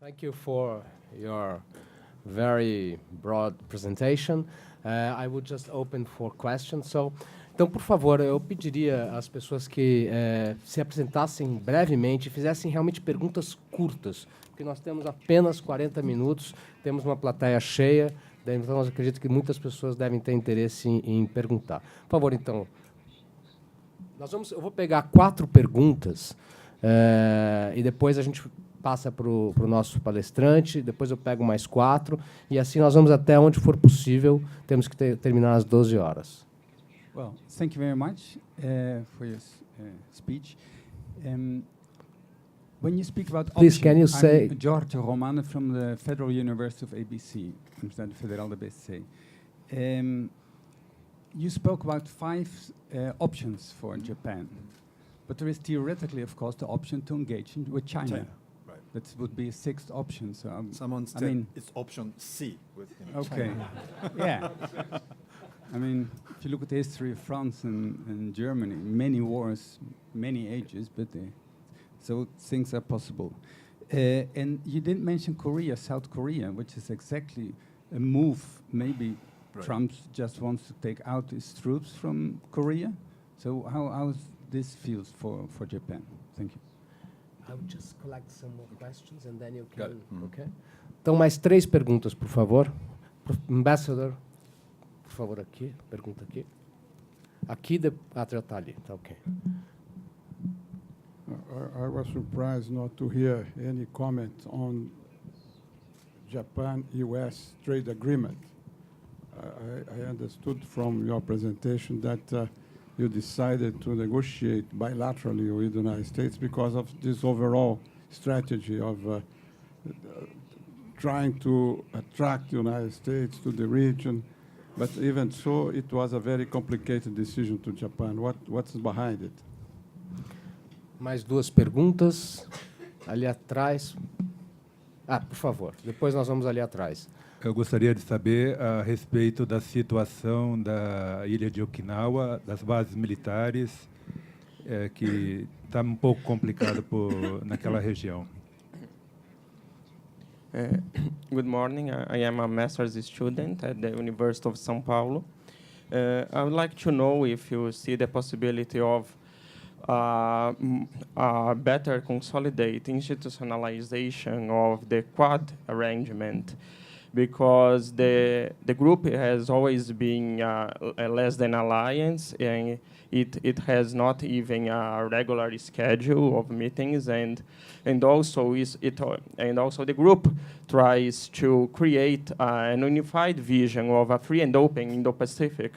Thank you for your very broad presentation. I would just open for questions. Então, por favor, eu pediria às pessoas que se apresentassem brevemente e fizessem realmente perguntas curtas, porque nós temos apenas 40 minutos, temos uma plateia cheia, então eu acredito que muitas pessoas devem ter interesse em perguntar. Por favor, então, eu vou pegar 4 perguntas e depois a gente passa para o nosso palestrante, depois eu pego mais 4, e assim nós vamos até onde for possível, temos que terminar às 12 horas. Well, thank you very much for your speech. When you speak about Please, option, can you say... I'm Giorgio Romano from the Federal University of ABC, Universidade Federal da ABC. You spoke about 5 options for Japan, but there is theoretically, of course, the option to engage with China. Right. That would be a 6th option. So Someone said it's option C with okay, yeah. I mean, if you look at the history of France and Germany, many wars, many ages, but so things are possible. And you didn't mention Korea, South Korea, which is exactly a move. Maybe Trump just wants to take out his troops from Korea. So how this feels for Japan? Thank you. I would just collect some more questions and then you can... Okay. Então, mais 3 perguntas, por favor. Ambassador, por favor, aqui. Pergunta aqui. Aqui, já está ali. Tá ok. I was surprised not to hear any comment on Japan-US trade agreement. I understood from your presentation that you decided to negotiate bilaterally with the United States because of this overall strategy of trying to attract the United States to the region. But even so, it was a very complicated decision to Japan. What's behind it? Mais 2 perguntas. Ali atrás. Por favor. Depois nós vamos ali atrás. Eu gostaria de saber a respeito da situação da ilha de Okinawa, das bases militares, que está um pouco complicado naquela região. Good morning. I am a master's student at the University of São Paulo. I would like to know if you see the possibility of better consolidate institutionalization of the Quad arrangement, because the group has always been less than alliance, and it has not even a regular schedule of meetings, and also the group tries to create an unified vision of a free and open Indo-Pacific.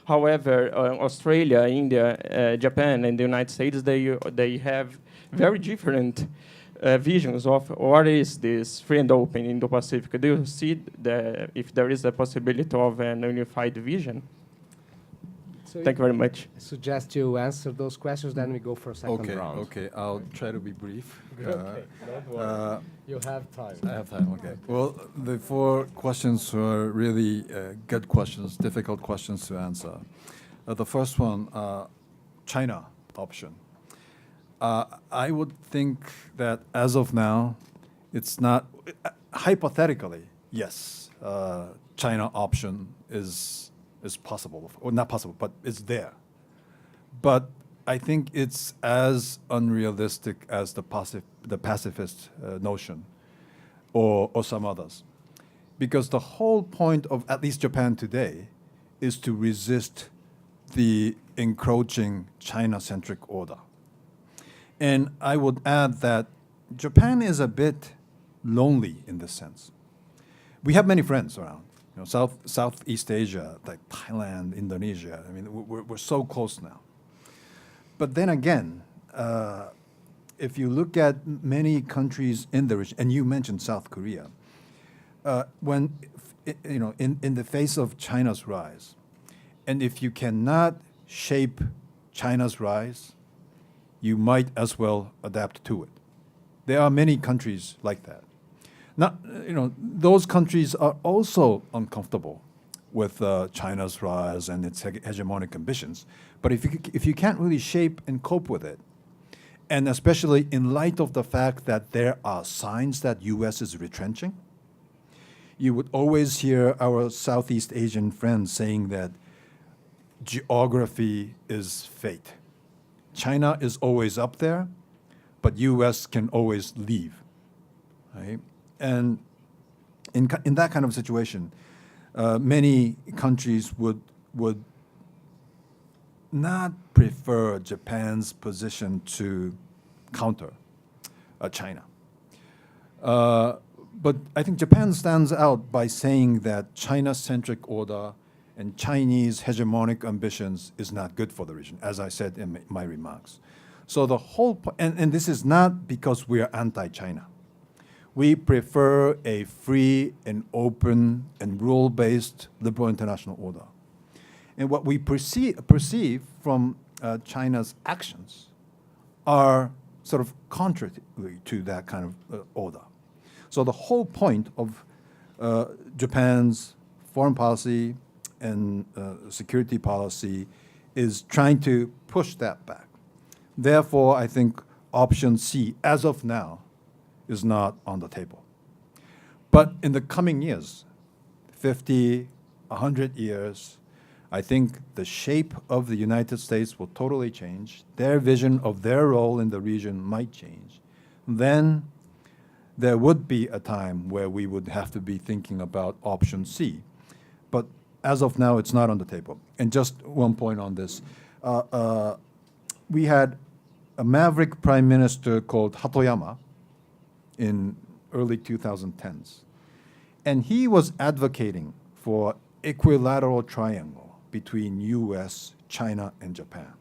However, Australia, India, Japan, and the United States, they have very different visions of what is this free and open Indo-Pacific. Do you see if there is a possibility of an unified vision? So Thank you very much. I suggest you answer those questions, then we go for a second round. Okay, I'll try to be brief. Okay, don't worry. You have time. I have time, okay. Well, the 4 questions were really good questions, difficult questions to answer. The first one, China option. I would think that as of now, it's not, hypothetically, yes, China option is possible, or not possible, but it's there. But I think it's as unrealistic as the pacifist notion, or some others. Because the whole point of at least Japan today is to resist the encroaching China-centric order. And I would add that Japan is a bit lonely in this sense. We have many friends around. Southeast Asia, like Thailand, Indonesia. I mean, we're so close now. But then again, if you look at many countries in the region, and you mentioned South Korea, when in the face of China's rise, and if you cannot shape China's rise, you might as well adapt to it. There are many countries like that. Now, those countries are also uncomfortable with China's rise and its hegemonic ambitions. But if you can't really shape and cope with it, And especially in light of the fact that there are signs that U.S. is retrenching, you would always hear our Southeast Asian friends saying that geography is fate. China is always up there, but U.S. can always leave, right? And in that kind of situation, many countries would not prefer Japan's position to counter China. But I think Japan stands out by saying that China-centric order and Chinese hegemonic ambitions is not good for the region, as I said in my remarks. So the whole, and this is not because we are anti-China. We prefer a free and open and rule-based liberal international order. And what we perceive from China's actions are sort of contrary to that kind of order. So the whole point of Japan's foreign policy and security policy is trying to push that back. Therefore, I think option C, as of now, is not on the table. But in the coming years, 50, 100 years, I think the shape of the United States will totally change. Their vision of their role in the region might change. Then there would be a time where we would have to be thinking about option C. But as of now, it's not on the table. And just one point on this. We had a maverick prime minister called Hatoyama in early 2010s. And he was advocating for equilateral triangle between US, China, and Japan.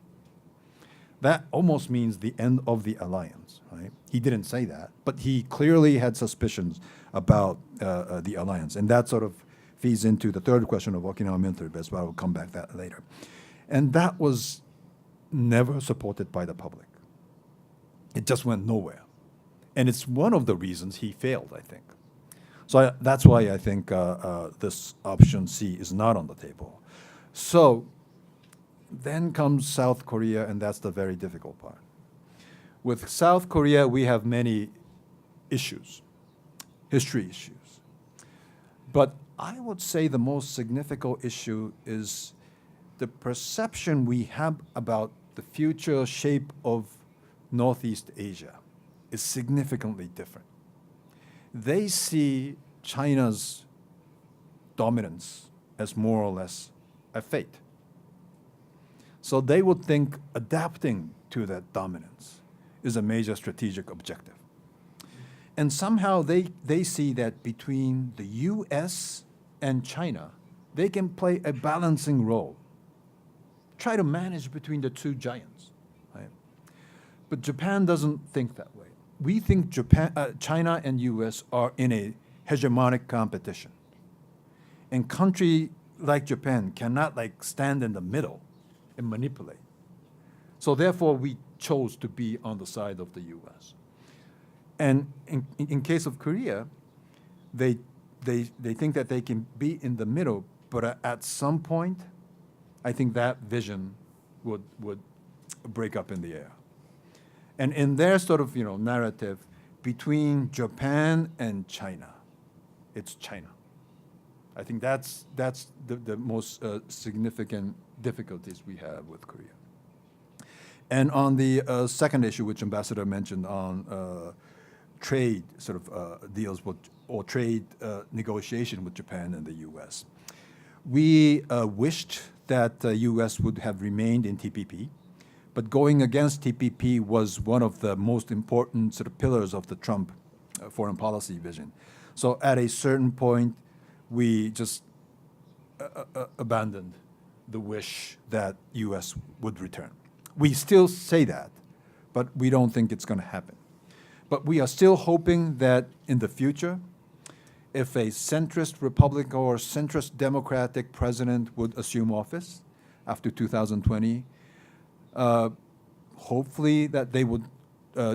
That almost means the end of the alliance, right? He didn't say that, but he clearly had suspicions about the alliance. And that sort of feeds into the third question of Okinawa military base, but I will come back to that later. And that was never supported by the public. It just went nowhere. And it's one of the reasons he failed, I think. So that's why I think this option C is not on the table. So then comes South Korea, and that's the very difficult part. With South Korea, we have many issues, history issues. But I would say the most significant issue is the perception we have about the future shape of Northeast Asia is significantly different. They see China's dominance as more or less a fate. So they would think adapting to that dominance is a major strategic objective. And somehow they see that between the US and China, they can play a balancing role. Try to manage between the two giants. Right? But Japan doesn't think that way. We think China and US are in a hegemonic competition. And country like Japan cannot like stand in the middle and manipulate. So therefore, we chose to be on the side of the US. And in case of Korea, they think that they can be in the middle, but at some point, I think that vision would break up in the air. And in their sort of narrative, between Japan and China, it's China. I think that's the most significant difficulties we have with Korea. And on the second issue, which Ambassador mentioned on trade sort of deals with, or trade negotiation with Japan and the U.S., we wished that the U.S. would have remained in TPP, but going against TPP was one of the most important sort of pillars of the Trump foreign policy vision. So at a certain point, we just abandoned the wish that U.S. would return. We still say that, but we don't think it's going to happen. But we are still hoping that in the future, if a centrist Republican or centrist Democratic president would assume office after 2020, hopefully that they would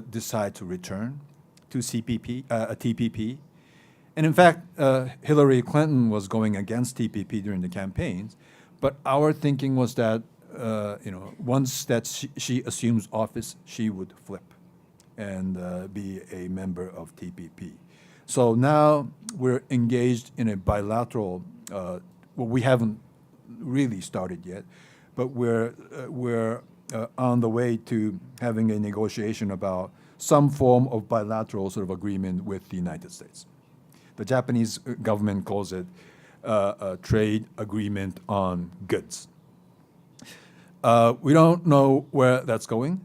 decide to return to TPP. And in fact, Hillary Clinton was going against TPP during the campaigns, but our thinking was that once that she assumes office, she would flip and be a member of TPP. So now we're engaged in a bilateral, well, we haven't really started yet, but we're on the way to having a negotiation about some form of bilateral sort of agreement with the United States. The Japanese government calls it a trade agreement on goods. We don't know where that's going,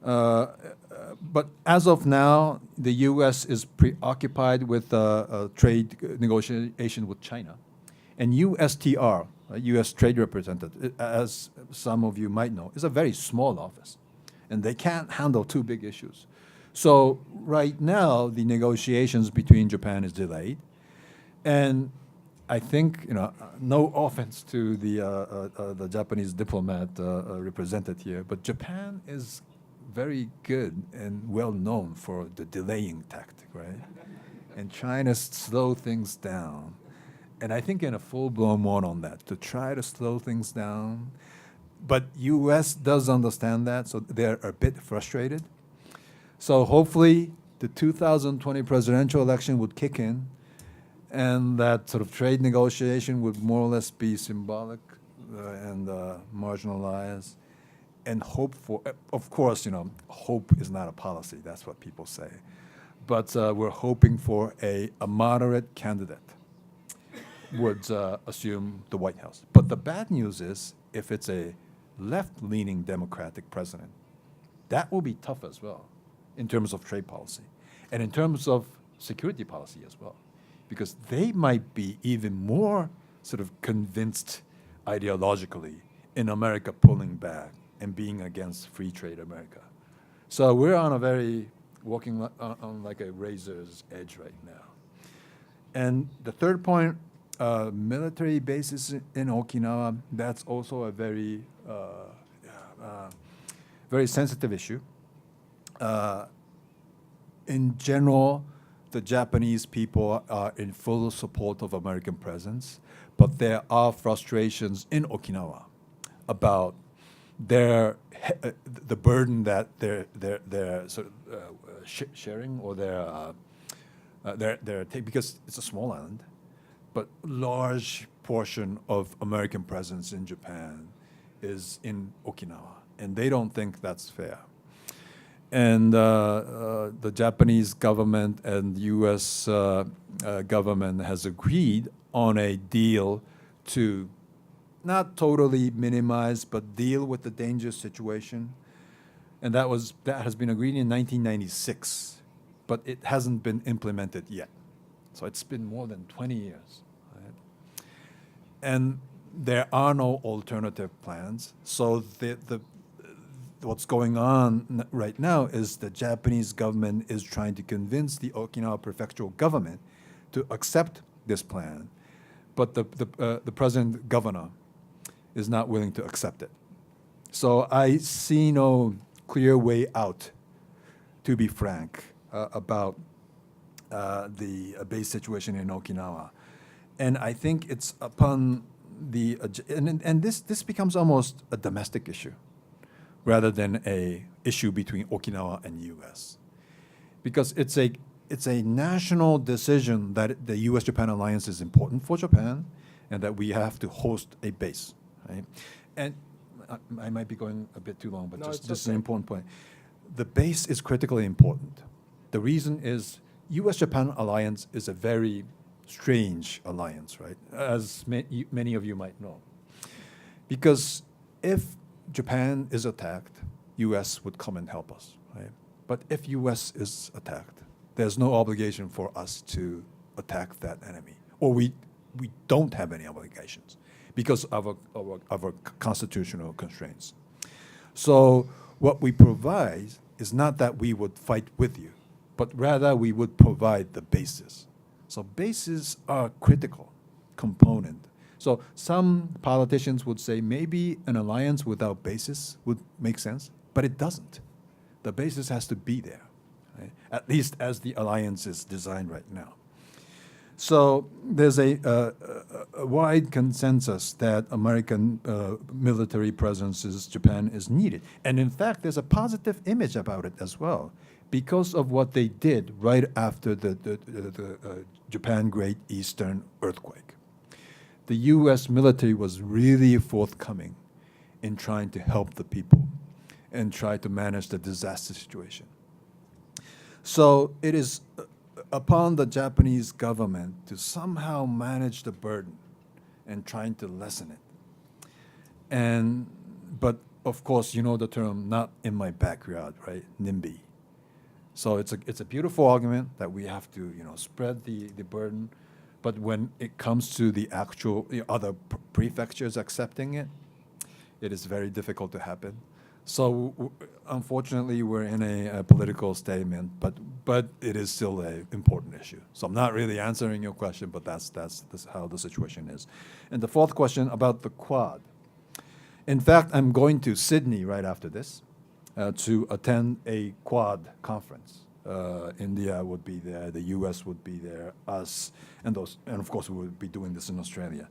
but as of now, the U.S. is preoccupied with a trade negotiation with China. And USTR, U.S. Trade Representative, as some of you might know, is a very small office, and they can't handle two big issues. So right now, the negotiations between Japan is delayed, and I think, you know, no offense to the Japanese diplomat represented here, but Japan is very good and well known for the delaying tactic, right? And China slow things down. And I think in a full-blown war on that, to try to slow things down. But U.S. does understand that, so they're a bit frustrated. So hopefully the 2020 presidential election would kick in, and that sort of trade negotiation would more or less be symbolic and marginalized, and hope for, of course, you know, hope is not a policy, that's what people say. But we're hoping for a moderate candidate would assume the White House. But the bad news is, if it's a left-leaning Democratic president, that will be tough as well in terms of trade policy and in terms of security policy as well, because they might be even more sort of convinced ideologically in America pulling back and being against free trade America. So we're on a very, walking on like a razor's edge right now. And the third point, military bases in Okinawa, that's also a very, very sensitive issue. In general, the Japanese people are in full support of American presence, but there are frustrations in Okinawa about the burden that they're sort of sharing, or they're because it's a small island, but large portion of American presence in Japan is in Okinawa, and they don't think that's fair. And the Japanese government and U.S. Government has agreed on a deal to not totally minimize, but deal with the dangerous situation. And that has been agreed in 1996, but it hasn't been implemented yet. So it's been more than 20 years. Right? And there are no alternative plans. So what's going on right now is the Japanese government is trying to convince the Okinawa prefectural government to accept this plan, but the present governor is not willing to accept it. So I see no clear way out, to be frank, about the base situation in Okinawa. And I think it's upon and this becomes almost a domestic issue, rather than a issue between Okinawa and U.S. Because it's a national decision that the U.S.-Japan alliance is important for Japan, and that we have to host a base, right? And I might be going a bit too long, but this is an important point. The base is critically important. The reason is U.S.-Japan alliance is a very strange alliance, right? As many of you might know. Because if Japan is attacked, U.S. would come and help us, right? But if U.S. is attacked, there's no obligation for us to attack that enemy, or we don't have any obligations because of our constitutional constraints. So what we provide is not that we would fight with you, but rather we would provide the basis. So bases are a critical component. So some politicians would say maybe an alliance without basis would make sense, but it doesn't. The basis has to be there, right? At least as the alliance is designed right now. So there's a wide consensus that American military presence in Japan is needed. And in fact, there's a positive image about it as well because of what they did right after the Japan Great Eastern Earthquake. The U.S. military was really forthcoming in trying to help the people and try to manage the disaster situation. So it is upon the Japanese government to somehow manage the burden and trying to lessen it. But of course, you know the term, not in my backyard, right? NIMBY. So it's a beautiful argument that we have to, spread the burden. But when it comes to the actual other prefectures accepting it, it is very difficult to happen. So unfortunately, we're in a political statement, but it is still an important issue. So I'm not really answering your question, but that's how the situation is. And the fourth question about the Quad. In fact, I'm going to Sydney right after this to attend a Quad conference. India would be there, the US would be there, us, and of course we would be doing this in Australia.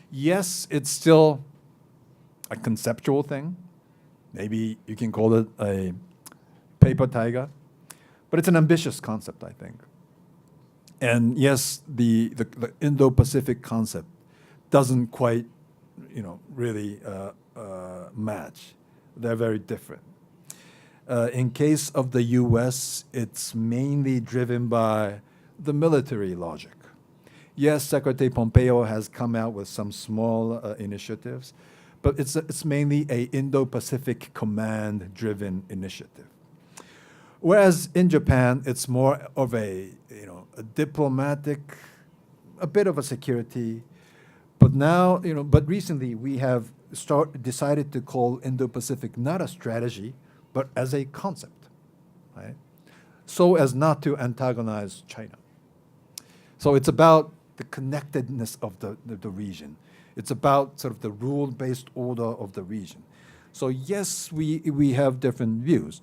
Yes, it's still a conceptual thing. Maybe you can call it a paper tiger, but it's an ambitious concept, I think. And yes, the Indo-Pacific concept doesn't quite, really match. They're very different. In case of the U.S., it's mainly driven by the military logic. Yes, Secretary Pompeo has come out with some small initiatives, but it's mainly a Indo-Pacific command-driven initiative. Whereas in Japan, it's more of a diplomatic, a bit of a security. But now, but recently we have decided to call Indo-Pacific not a strategy, but as a concept, right? So as not to antagonize China. So it's about the connectedness of the region. It's about sort of the rule-based order of the region. So yes, we have different views,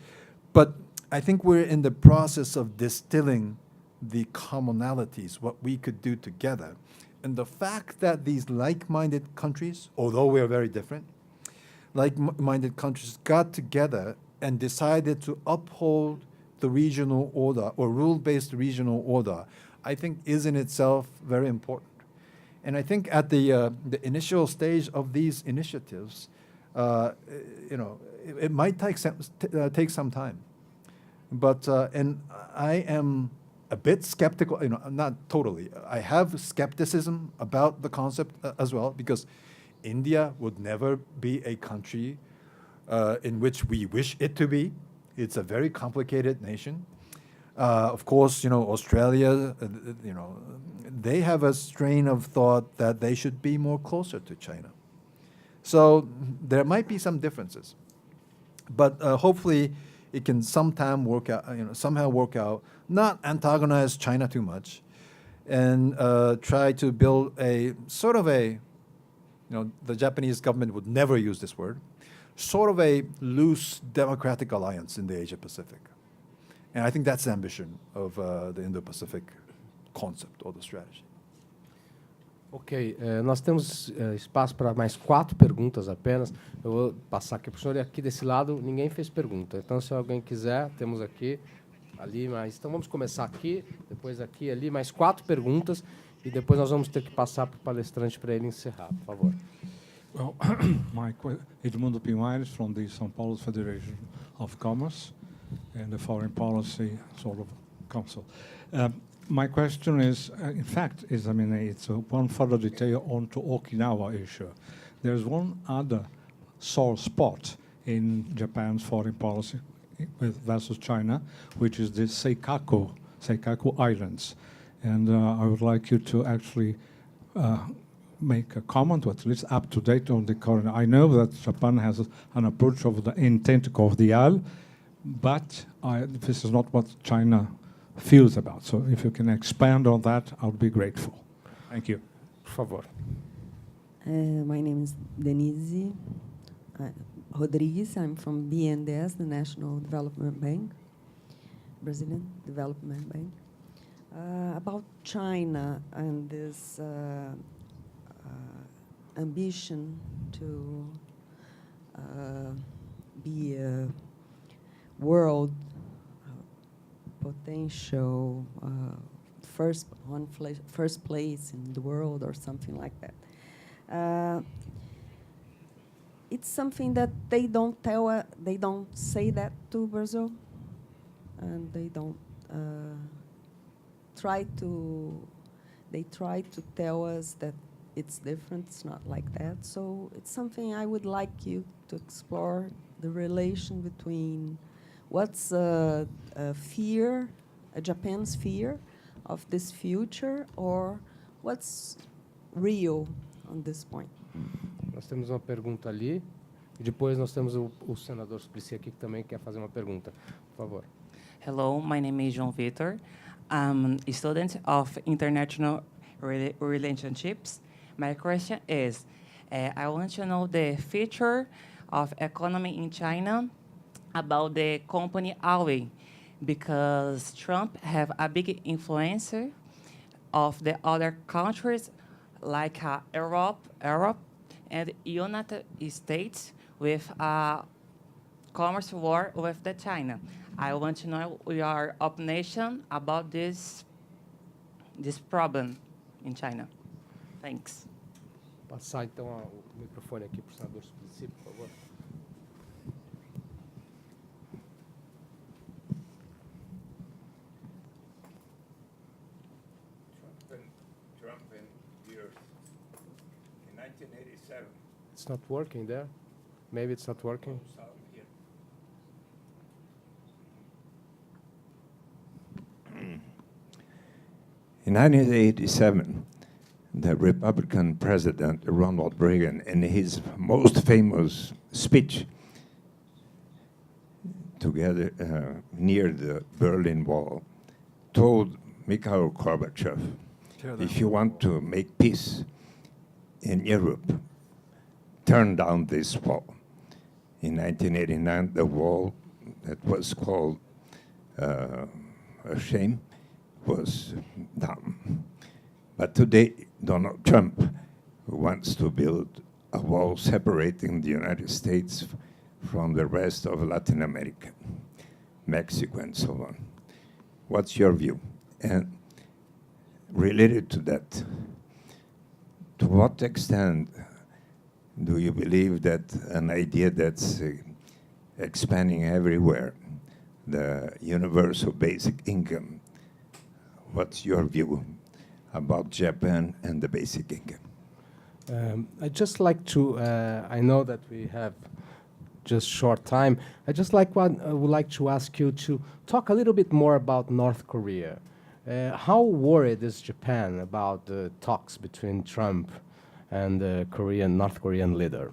but I think we're in the process of distilling the commonalities, what we could do together. And the fact that these like-minded countries, although we're very different, like-minded countries got together and decided to uphold the regional order or rule-based regional order, I think is in itself very important. And I think at the initial stage of these initiatives, it might take some time. But and I am a bit skeptical, not totally. I have skepticism about the concept as well, because India would never be a country in which we wish it to be. It's a very complicated nation. Of course, Australia, they have a strain of thought that they should be more closer to China. So there might be some differences, but hopefully it can sometime work out, somehow work out, not antagonize China too much, and try to build a sort of a, the Japanese government would never use this word, sort of a loose democratic alliance in the Asia-Pacific. And I think that's the ambition of the Indo-Pacific concept or the strategy. Ok, nós temos espaço para mais 4 perguntas apenas. Eu vou passar aqui para o senhor. E aqui desse lado, ninguém fez pergunta. Então, se alguém quiser, temos aqui, ali, mais... Então, vamos começar aqui, depois aqui, ali, mais 4 perguntas. E depois nós vamos ter que passar para o palestrante para ele encerrar, por favor. Well, Edmundo Pinhares from the São Paulo Federation of Commerce and the Foreign Policy sort of Council. My question is, in fact, it's one further detail onto Okinawa issue. There's one other sore spot in Japan's foreign policy versus China, which is the Seikaku Islands. And I would like you to actually make a comment, or at least up to date on the current. I know that Japan has an approach of the intent cordial, but this is not what China feels about. So if you can expand on that, I would be grateful. Thank you. Por favor. My name is Denise Rodrigues. I'm from BNDES, the National Development Bank, Brazilian Development Bank. About China and this ambition to be a world potential first place in the world or something like that. It's something that they don't tell. They don't say that to Brazil, and they don't try to. They try to tell us that it's different. It's not like that. So it's something I would like you to explore the relation between what's a fear, a Japan's fear of this future, or what's real on this point. Nós temos uma pergunta ali, e depois nós temos o senador Suplicy aqui que também quer fazer uma pergunta. Por favor. Hello, my name is João Vitor. I'm a student of international relationships. My question is, I want to know the future of economy in China about the company EUA, because Trump have a big influence of the other countries like Europe and United States with a commerce war with the China. I want to know your opinion about this problem in China. Thanks. Passar então o microfone aqui para o senador Suplicy, por favor. Trump and years. In 1987. It's not working there. Maybe it's not working. In 1987, the Republican president, Ronald Reagan, in his most famous speech together near the Berlin Wall, told Mikhail Gorbachev, if you want to make peace in Europe, turn down this wall. In 1989, the wall that was called a shame was down. But today, Donald Trump wants to build a wall separating the United States from the rest of Latin America, Mexico, and so on. What's your view? And related to that, to what extent do you believe that an idea that's expanding everywhere, the universal basic income, what's your view about Japan and the basic income? I'd just like to, I know that we have just short time. I would like to ask you to talk a little bit more about North Korea. How worried is Japan about the talks between Trump and the North Korean leader?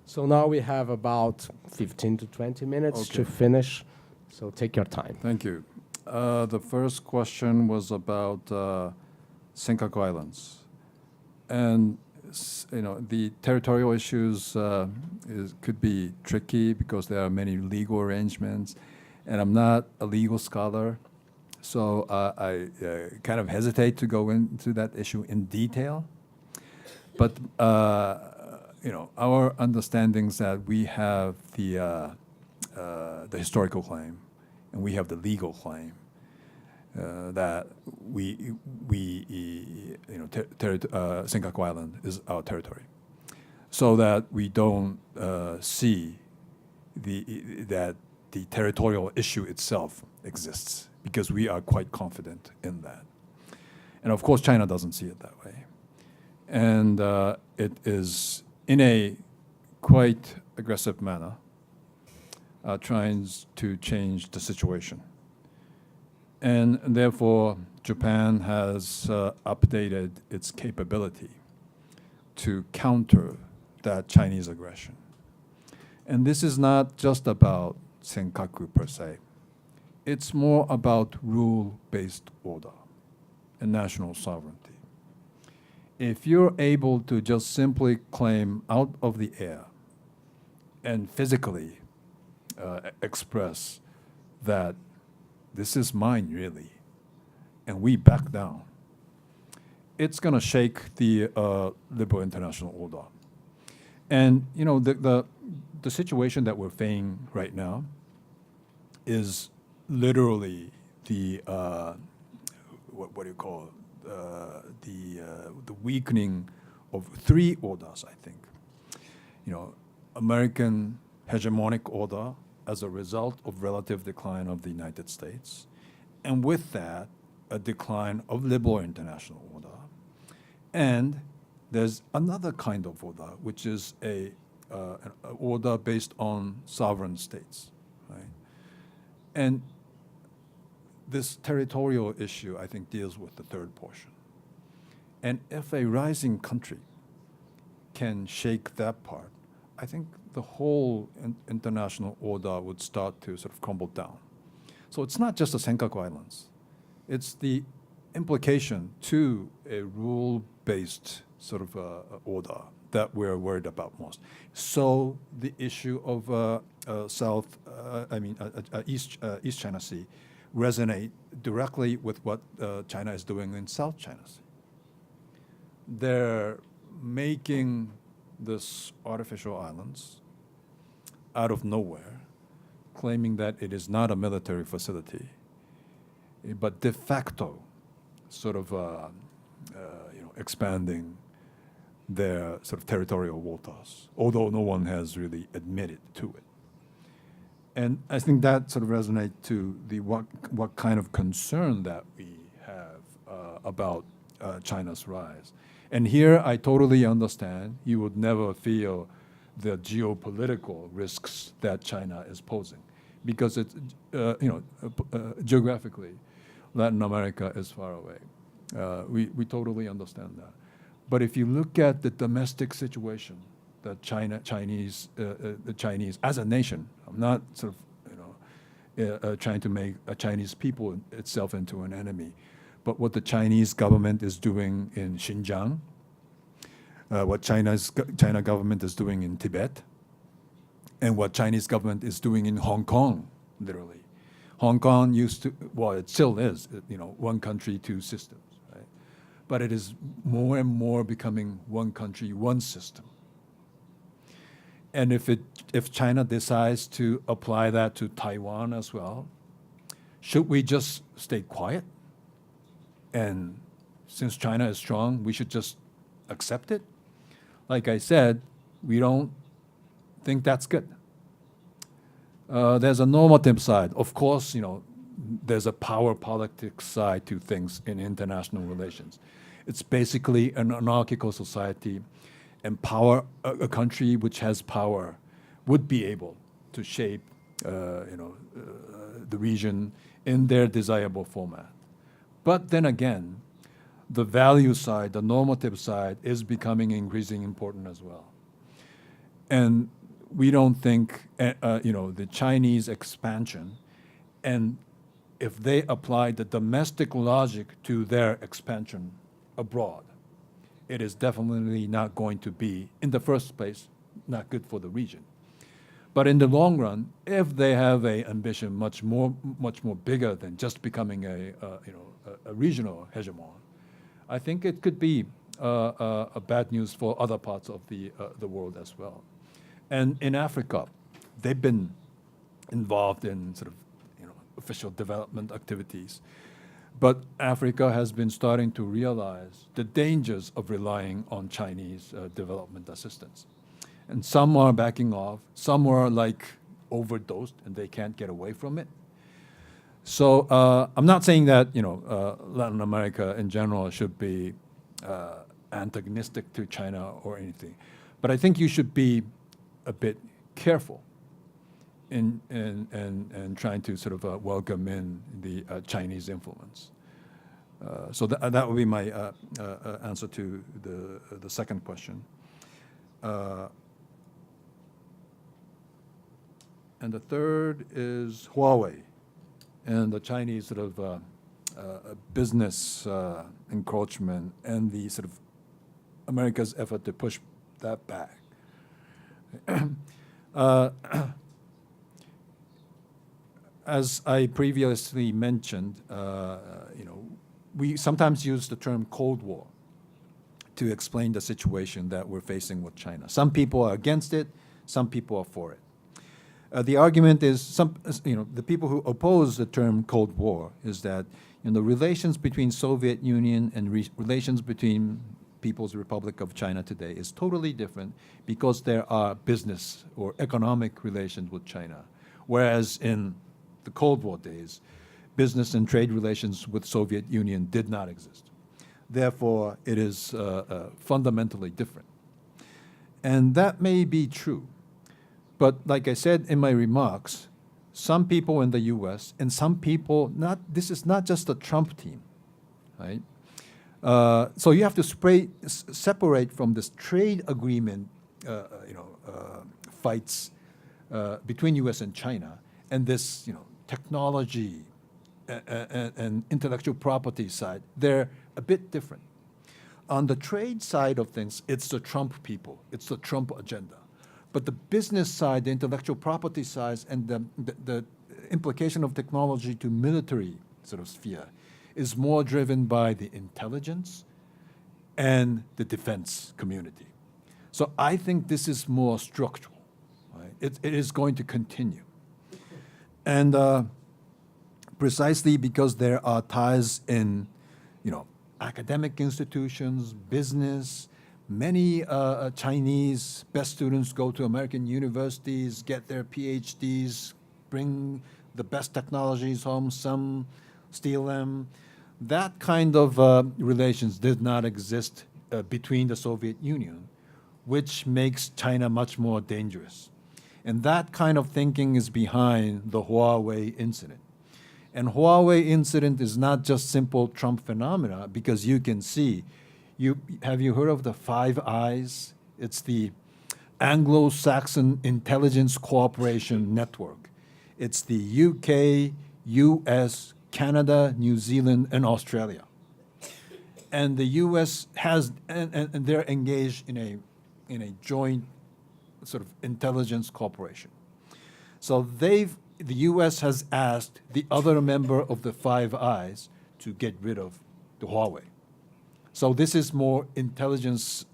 So now we have about 15 to 20 minutes to finish. So take your time. Thank you. The first question was about Senkaku Islands. And the territorial issues could be tricky because there are many legal arrangements. And I'm not a legal scholar, so I kind of hesitate to go into that issue in detail. But our understanding is that we have the historical claim, and we have the legal claim that Senkaku Island is our territory, so that we don't see that the territorial issue itself exists, because we are quite confident in that. And of course, China doesn't see it that way. And it is, in a quite aggressive manner, trying to change the situation. And therefore, Japan has updated its capability to counter that Chinese aggression. And this is not just about Senkaku per se. It's more about rule-based order and national sovereignty. If you're able to just simply claim out of the air and physically express that this is mine, really, and we back down, it's going to shake the liberal international order. And you know, the situation that we're facing right now is literally the what do you call it? The weakening of three orders, I think. You know, American hegemonic order as a result of relative decline of the United States, and with that, a decline of liberal international order. And there's another kind of order, which is an order based on sovereign states, right? And this territorial issue, I think, deals with the third portion. And if a rising country can shake that part, I think the whole international order would start to sort of crumble down. So it's not just the Senkaku Islands. It's the implication to a rule-based sort of order that we're worried about most. So the issue of East China Sea resonate directly with what China is doing in South China Sea. They're making this artificial islands out of nowhere, claiming that it is not a military facility, but de facto sort of expanding their sort of territorial waters, although no one has really admitted to it. And I think that sort of resonates to the what kind of concern that we have about China's rise. And here I totally understand you would never feel the geopolitical risks that China is posing, because it's geographically, Latin America is far away. We totally understand that. But if you look at the domestic situation that the Chinese as a nation, I'm not sort of trying to make a Chinese people itself into an enemy, but what the Chinese government is doing in Xinjiang, what China government is doing in Tibet, and what Chinese government is doing in Hong Kong, literally. Hong Kong used to, well, it still is, one country, two systems, right? But it is more and more becoming one country, one system. And if China decides to apply that to Taiwan as well, should we just stay quiet? And since China is strong, we should just accept it? Like I said, we don't think that's good. There's a normative side. Of course, there's a power politics side to things in international relations. It's basically an anarchical society, and a country which has power would be able to shape the region in their desirable format. But then again, the value side, the normative side, is becoming increasingly important as well. And we don't think, the Chinese expansion, and if they apply the domestic logic to their expansion abroad, it is definitely not going to be, in the first place, not good for the region. But in the long run, if they have an ambition much more bigger than just becoming a regional hegemon, I think it could be a bad news for other parts of the world as well. And in Africa, they've been involved in sort of official development activities. But Africa has been starting to realize the dangers of relying on Chinese development assistance. And some are backing off, some are like overdosed and they can't get away from it. So I'm not saying that Latin America in general should be antagonistic to China or anything, but I think you should be a bit careful in trying to sort of welcome in the Chinese influence. So that would be my answer to the second question. And the third is Huawei and the Chinese sort of business encroachment and the sort of America's effort to push that back. As I previously mentioned, we sometimes use the term Cold War to explain the situation that we're facing with China. Some people are against it, some people are for it. The argument is, the people who oppose the term Cold War is that the relations between Soviet Union and relations between People's Republic of China today is totally different because there are business or economic relations with China, whereas in the Cold War days, business and trade relations with Soviet Union did not exist. Therefore, it is fundamentally different. And that may be true. But like I said in my remarks, some people in the US and some people, this is not just the Trump team, right? So you have to separate from this trade agreement, fights between US and China and this, technology and intellectual property side. They're a bit different. On the trade side of things, it's the Trump people. It's the Trump agenda. But the business side, the intellectual property side, and the implication of technology to military sort of sphere is more driven by the intelligence and the defense community. So I think this is more structural. Right? It is going to continue. And precisely because there are ties in, academic institutions, business. Many Chinese best students go to American universities, get their PhDs, bring the best technologies home, some steal them. That kind of relations did not exist between the Soviet Union, which makes China much more dangerous. And that kind of thinking is behind the Huawei incident. And Huawei incident is not just simple Trump phenomena, because you can see, have you heard of the Five Eyes? It's the Anglo-Saxon Intelligence Cooperation Network. It's the UK, US, Canada, New Zealand, and Australia. And the US has, and they're engaged in a joint sort of intelligence cooperation. So the US has asked the other member of the Five Eyes to get rid of the Huawei. So this is more intelligence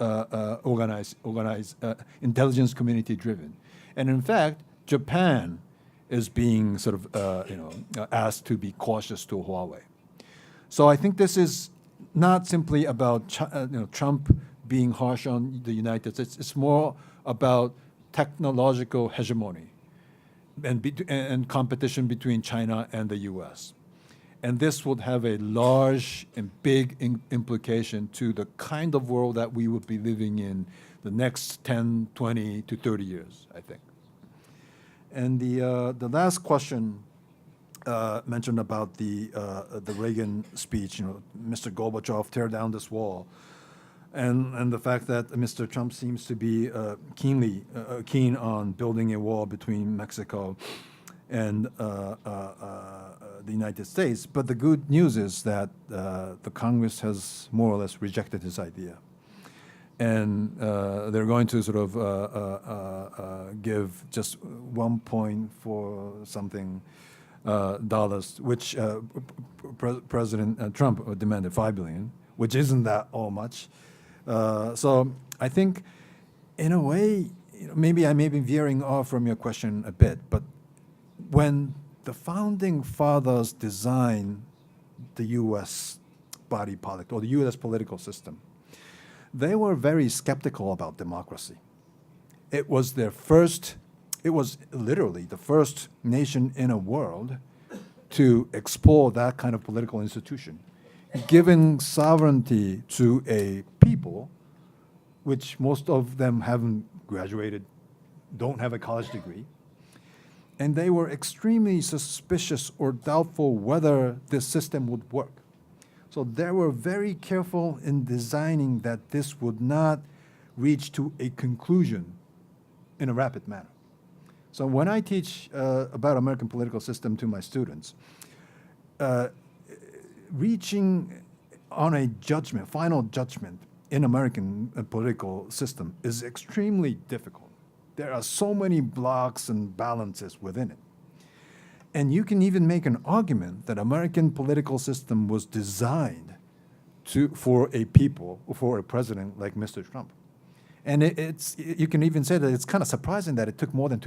intelligence community driven. And in fact, Japan is being sort of asked to be cautious to Huawei. So I think this is not simply about Trump being harsh on the United States. It's more about technological hegemony and competition between China and the US. And this would have a large and big implication to the kind of world that we would be living in the next 10, 20 to 30 years, I think. And the last question mentioned about the Reagan speech, Mr. Gorbachev, tear down this wall. And the fact that Mr. Trump seems to be keen on building a wall between Mexico and the United States. But the good news is that the Congress has more or less rejected his idea. And they're going to sort of give just 1.4 something dollars, which President Trump demanded $5 billion, which isn't that all much. So I think, in a way, maybe I may be veering off from your question a bit, but when the founding fathers designed the U.S. body politic, or the U.S. political system, they were very skeptical about democracy. It was literally the first nation in a world to explore that kind of political institution, giving sovereignty to a people which most of them haven't graduated, don't have a college degree, and they were extremely suspicious or doubtful whether this system would work. So they were very careful in designing that this would not reach to a conclusion in a rapid manner. So when I teach about American political system to my students, reaching on a judgment, final judgment in American political system is extremely difficult. There are so many blocks and balances within it. And you can even make an argument that American political system was designed for a people, for a president like Mr. Trump. And you can even say that it's kind of surprising that it took more than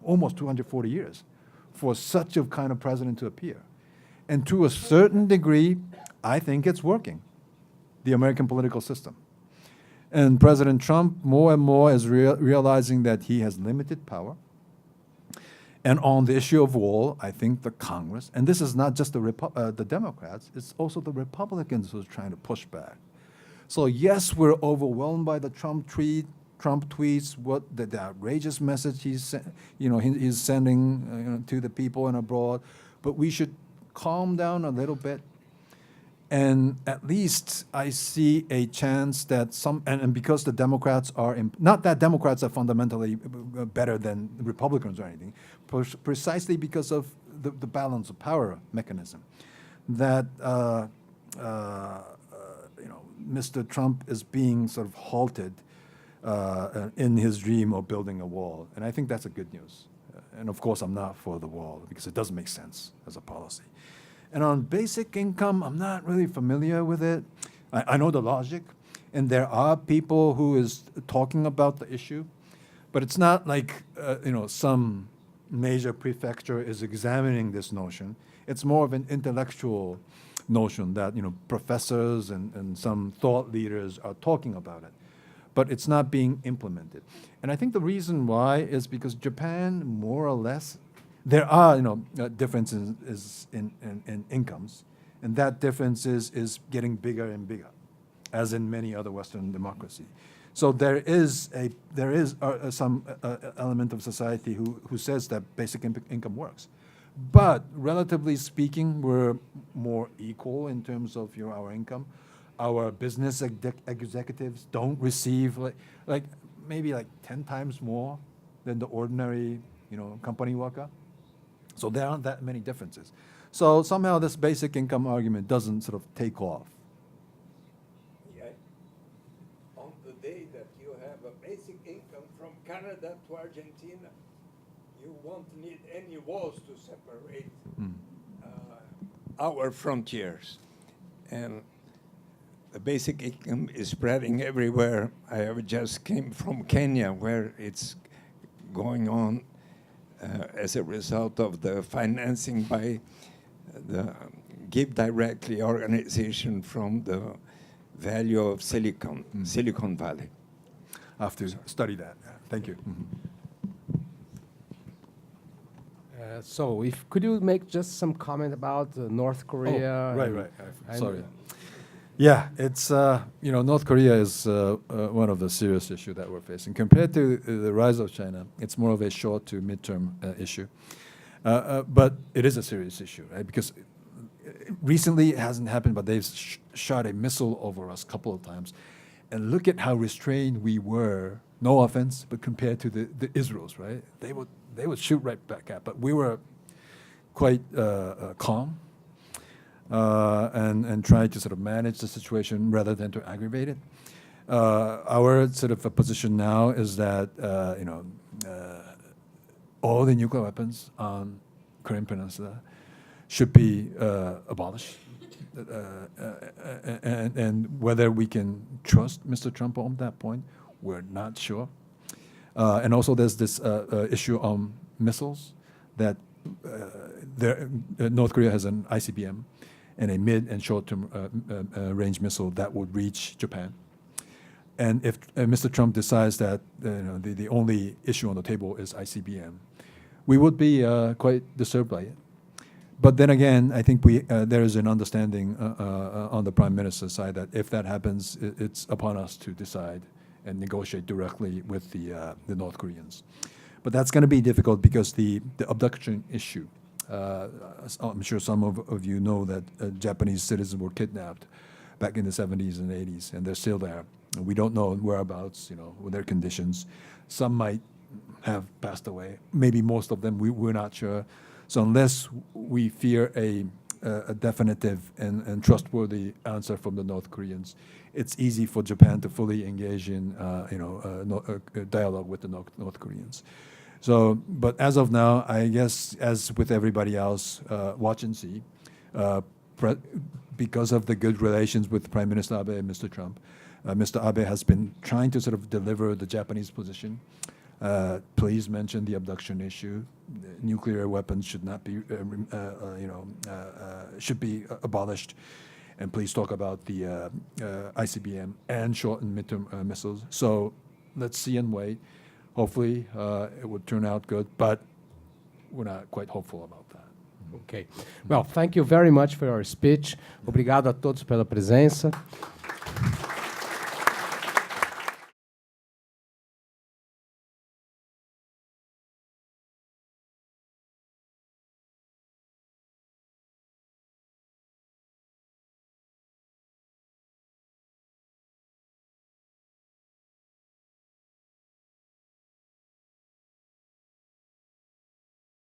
almost 240 years for such a kind of president to appear. And to a certain degree, I think it's working, the American political system. And President Trump more and more is realizing that he has limited power. And on the issue of wall, I think the Congress, and this is not just the Democrats, it's also the Republicans who are trying to push back. So yes, we're overwhelmed by the Trump tweets, what the outrageous message he's sending to the people and abroad, but we should calm down a little bit. And at least I see a chance that and because the Democrats are, not that Democrats are fundamentally better than Republicans or anything, precisely because of the balance of power mechanism, that Mr. Trump is being sort of halted in his dream of building a wall. And I think that's a good news. And of course, I'm not for the wall because it doesn't make sense as a policy. And on basic income, I'm not really familiar with it. I know the logic, and there are people who is talking about the issue, but it's not like some major prefecture is examining this notion. It's more of an intellectual notion that professors and some thought leaders are talking about it, but it's not being implemented. And I think the reason why is because Japan, more or less, there are differences in incomes, and that difference is getting bigger and bigger, as in many other Western democracies. So there is some element of society who says that basic income works, but relatively speaking, we're more equal in terms of our income. Our business executives don't receive maybe 10 times more than the ordinary company worker. So there aren't that many differences. So somehow this basic income argument doesn't sort of take off. Yeah. On the day that you have a basic income from Canada to Argentina, you won't need any walls to separate our frontiers. And the basic income is spreading everywhere. I have just came from Kenya, where it's going on as a result of the financing by the Give Directly organization from the value of Silicon Valley. I have to study that. Thank you. So, could you make just some comment about North Korea? Oh, right. Sorry. Yeah, it's North Korea is one of the serious issues that we're facing. Compared to the rise of China, it's more of a short to midterm issue, but it is a serious issue, right? Because recently it hasn't happened, but they've shot a missile over us a couple of times, and look at how restrained we were. No offense, but compared to the Israels, right? They would shoot right back at, but we were quite calm. And try to sort of manage the situation rather than to aggravate it. Our sort of a position now is that all the nuclear weapons on Korean Peninsula should be abolished, and whether we can trust Mr. Trump on that point, we're not sure. And also, there's this issue on missiles that North Korea has an ICBM. And a mid and short-term range missile that would reach Japan. And if Mr. Trump decides that the only issue on the table is ICBM, we would be quite disturbed by it. But then again, I think there is an understanding on the Prime Minister's side that if that happens, it's upon us to decide and negotiate directly with the North Koreans. But that's going to be difficult because the abduction issue. I'm sure some of you know that Japanese citizens were kidnapped back in the 70s and 80s, and they're still there. And we don't know whereabouts, with their conditions. Some might have passed away. Maybe most of them, we're not sure. So unless we fear a definitive and trustworthy answer from the North Koreans, it's easy for Japan to fully engage in dialogue with the North Koreans. So, but as of now, I guess, as with everybody else, watch and see. Because of the good relations with Prime Minister Abe and Mr. Trump, Mr. Abe has been trying to sort of deliver the Japanese position. Please mention the abduction issue. Nuclear weapons should not be, should be abolished. And please talk about the ICBM and short and midterm missiles. So let's see and wait. Hopefully, it would turn out good, but we're not quite hopeful about that. Okay. Well, thank you very much for your speech. Obrigado a todos pela presença.